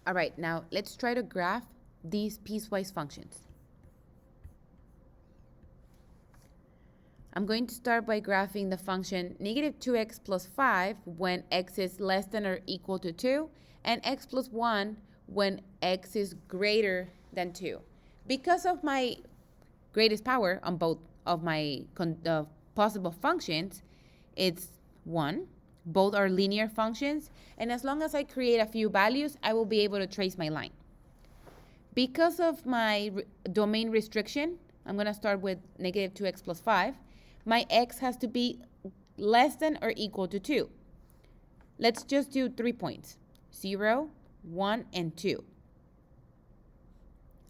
All right, now let's try to graph these piecewise functions. I'm going to start by graphing the function negative 2x plus 5 when x is less than or equal to 2, and x plus 1 when x is greater than 2. Because of my greatest power on both of my possible functions, it's 1. Both are linear functions, and as long as I create a few values, I will be able to trace my line. Because of my domain restriction, I'm going to start with negative 2x plus 5. My x has to be less than or equal to 2. Let's just do 3 points, 0, 1, and 2.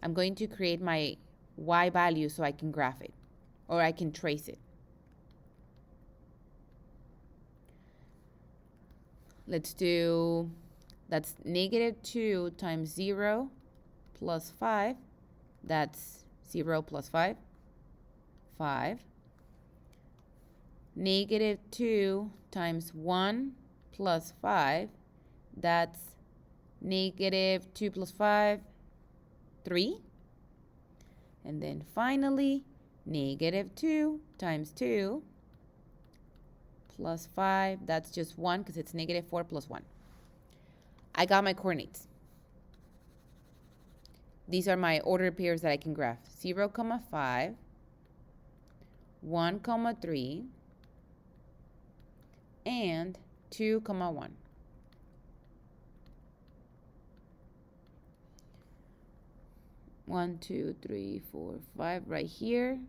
I'm going to create my y value so I can graph it, or I can trace it. Let's do, that's negative 2 times 0 plus 5. That's 0 plus 5, 5. Negative 2 times 1 plus 5. That's negative 2 plus 5, 3. And then finally, negative 2 times 2 plus 5. That's just 1 because it's negative 4 plus 1. I got my coordinates. These are my ordered pairs that I can graph. 0, 5, 1, 3, and 2, 1. One, 2, 3, 4, 5 right here.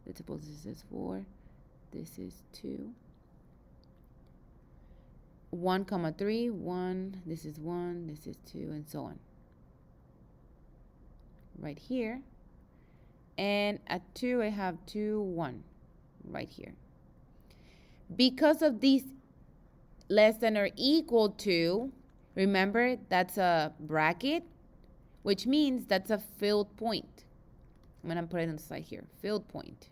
Let's suppose this is 4. This is 2. 1, 3, 1. This is 1. This is 2, and so on. Right here. And at 2, I have 2, 1 right here. Because of these less than or equal to, remember that's a bracket, which means that's a filled point. I'm going to put it on the side here, filled point.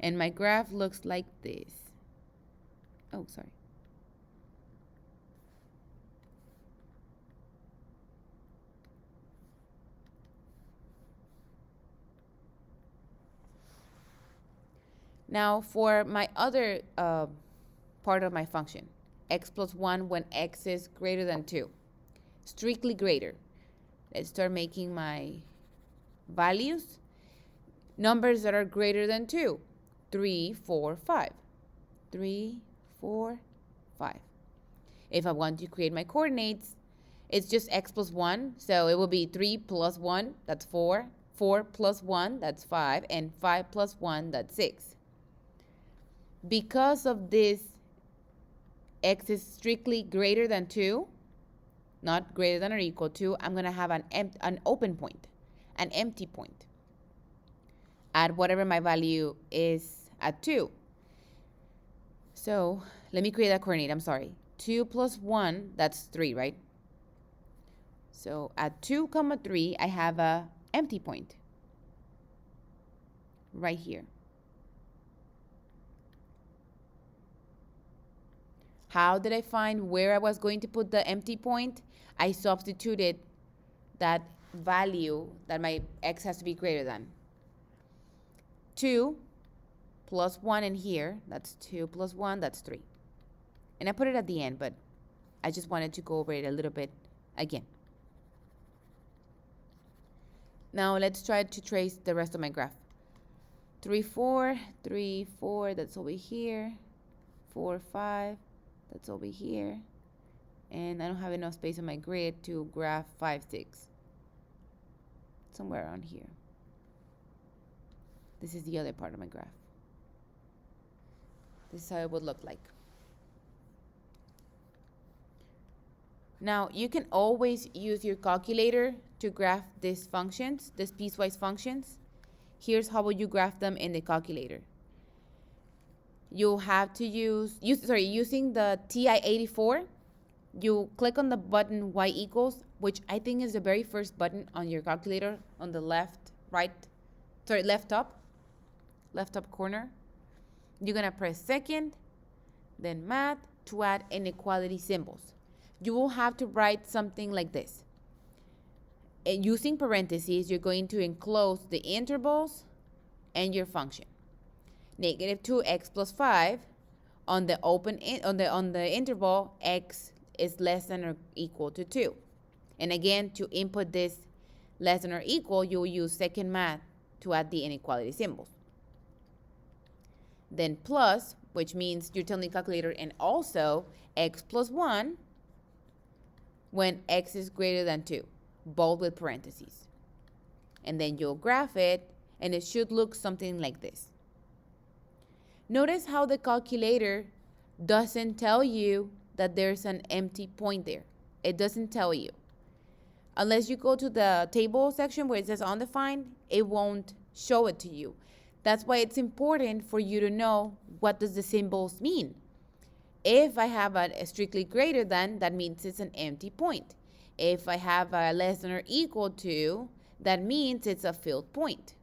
And my graph looks like this. Oh, sorry. Now for my other part of my function, x plus 1 when x is greater than 2, strictly greater. Let's start making my values. Numbers that are greater than 2, 3, 4, 5. 3, 4, 5. If I want to create my coordinates, it's just x plus 1, so it will be 3 plus 1, that's 4. 4 plus 1, that's 5, and 5 plus 1, that's 6. Because of this, x is strictly greater than 2, not greater than or equal to, I'm going to have an open point, an empty point at whatever my value is at 2. So let me create that coordinate. I'm sorry. 2 plus 1, that's 3, right? So at 2, 3, I have a empty point right here. How did I find where I was going to put the empty point? I substituted that value that my x has to be greater than. 2 plus 1 in here, that's 2 plus 1, that's 3. And I put it at the end, but I just wanted to go over it a little bit again. Now let's try to trace the rest of my graph. 3, 4, 3, 4, that's over here. 4, 5. That's over here. And I don't have enough space on my grid to graph 5, 6. Somewhere around here. This is the other part of my graph. This is how it would look like. Now, you can always use your calculator to graph these functions, these piecewise functions. Here's how would you graph them in the calculator. You'll have to using the TI-84, you click on the button y equals, which I think is the very first button on your calculator on the left top corner. You're gonna press second, then math to add inequality symbols. you will have to write something like this. And using parentheses, you're going to enclose the intervals and your function. Negative 2x plus 5 on the on the interval x is less than or equal to 2. And again, to input this less than or equal, you will use second math to add the inequality symbols. Then plus, which means you're telling the calculator, and also x plus 1 when x is greater than 2, both with parentheses. And then you'll graph it, and it should look something like this. Notice how the calculator doesn't tell you that there's an empty point there. It doesn't tell you. Unless you go to the table section where it says undefined, it won't show it to you. That's why it's important for you to know what does the symbols mean. If I have a strictly greater than, that means it's an empty point. If I have a less than or equal to, that means it's a filled point.